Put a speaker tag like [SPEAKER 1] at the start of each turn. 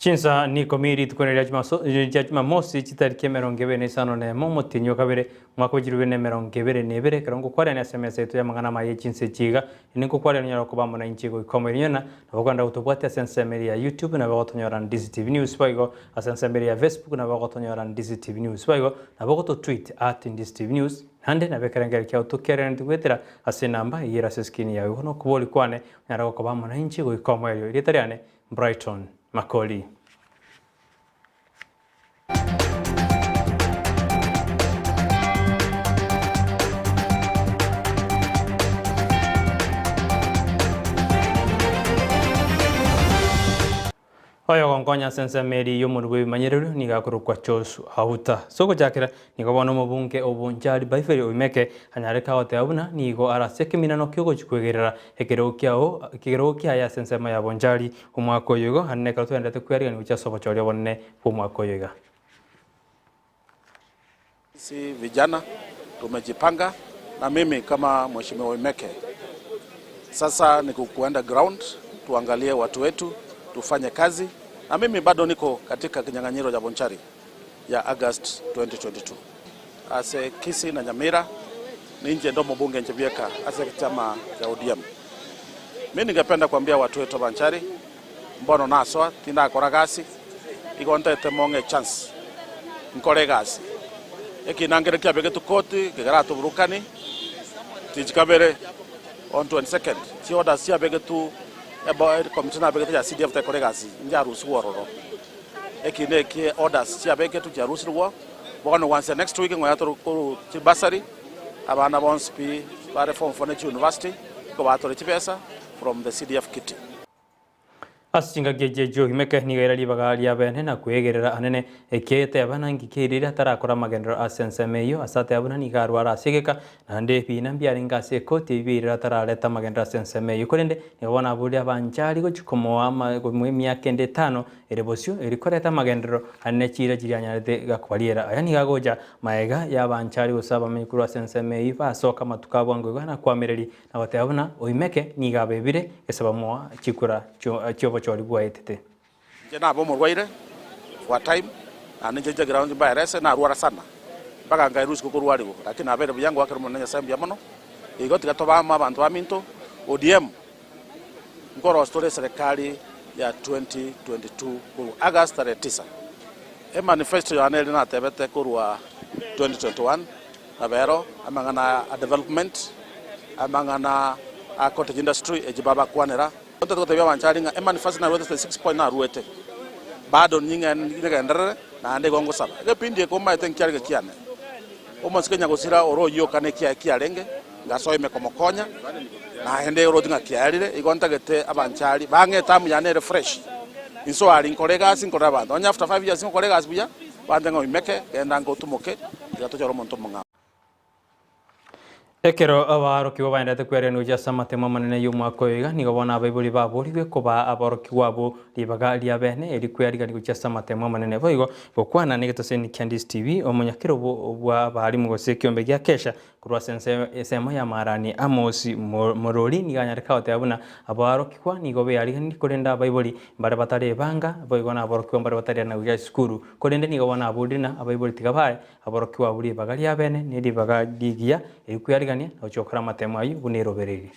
[SPEAKER 1] Chinsa Ikomi ritukonera Jumamosi chitariki 25 mutinyo kabere mwaka w'ijirubene 22 karongo kware na SMS yetu ya mangana maye Chinsa chiga ninko kware nyara ko bamona inchigo ikomeriyona nabaganda utobwate sensemeri ya YouTube na bagotonyora Ndizi TV News baigo asensemeri ya Facebook na bagotonyora Ndizi TV News baigo na bagoto tweet @Ndizi TV News hande na bekerengeri kya utukere ndwetera asenamba yira seskini yawe hono kuboli kwane nyara ko bamona inchigo ikomeryo ritariane Brighton Makoli. Oyo konkonya sensemeri y'omurwe manyerero nigakurukwa chosu hauta soko jakera nikabona mubunge obunjari baiferi oimeke hanyareka hote abuna nigo araseke minano kyogo chikwegerera ekero kya ya sensema ya bonjari umwako yogo haneka twendete kweri ni ucha sobo chori bonne umwako yoga.
[SPEAKER 2] Si vijana tumejipanga na mimi kama mheshimiwa Oimeke sasa ni kuenda ground tuangalie watu wetu tufanye kazi na mimi bado niko katika kinyang'anyiro ya bonchari ya August 2022 ase Kisi na Nyamira ninje ndo mbunge njebieka ase chama cha ODM. Mimi ningependa kuambia watu wetu bonchari mbono naswa tinda koragasi igonte temonge chance nkore gasi ekinangere kya begetu koti kigarato burukani tijikabere on 22nd ti order sia begetu eba commissioner begetu ya CDF te kolegasi njarusu wororo ekine ki orders sia begetu jarusu wo bono once next week ngoyato ko tibasari abana bonspi bare from Fonech University ko batore tibesa from the CDF kit
[SPEAKER 1] asinga gejejo himeke nigaira libagali abene na kwegerera anene ekete abana ngikirira tarakora magendero asensemeyo asate abuna nigarwara asigeka nande pina mbyaringa sekoti ibirira taraleta magendero asensemeyo korende nibona abuli abanjari go chikomoa mu myaka 5 erebosyo erikoreta magendero anene chira chiranyarete gakwaliera ayani gagoja maega yabanjari usaba mikuru asensemeyo basoka matukabwango na kwamereri na batabuna oimeke nigabebire esaba moa chikura cyobo chori bwaitete
[SPEAKER 2] jena bo murwaire for time ane jeje ground ba rese na ruara sana mpaka ngairusi ko ruarigo lakini abere byangu wakero munenya sambya mono igoti gatoba abantu baminto ODM ngoro story serikali ya 2022 ku August 9 manifesto ya nele na tebete kurwa 2021 abero amangana a development amangana a cottage industry ejibaba kwanera Toto tebya bancharinga manifesto na ruete 6 point na ruete bado nyinga ndere na ande gongo saba gepindi ko ma ten kyarga kyane omosikenya gosira oro yo kane kyarenge ngaso imekomokonya na ende oro dinga kyarire igonta gete abanchari bange tamu ya ne refresh inso ali nkolega sinkora bando onya after 5 years nkolega asbuya bande ngo imeke enda ngo tumoke gato joro monto monga
[SPEAKER 1] ekero abaroki babaendete kwerenu ja samatemo manene y'umwaka yoga nigabona abaibuli baburiwe kuba abaroki wabo libaga liabene eri kweriga gucha samatemo manene boigo gokwana nigetoseni Ndizi TV omonyakiro bwa bari mu gose kyombe gya kesha kurwa sensemo ya marani amosi morori niganyareka otabuna abaroki kwa nigobe yari nikorenda abaibuli bare batare banga boigo na abaroki bare batare na uja skuru korende nigabona abudina abaibuli tigabaye abaroki wabo libaga liabene ni libaga digia eri kweriga na uchokora matemo ayu bunerobereri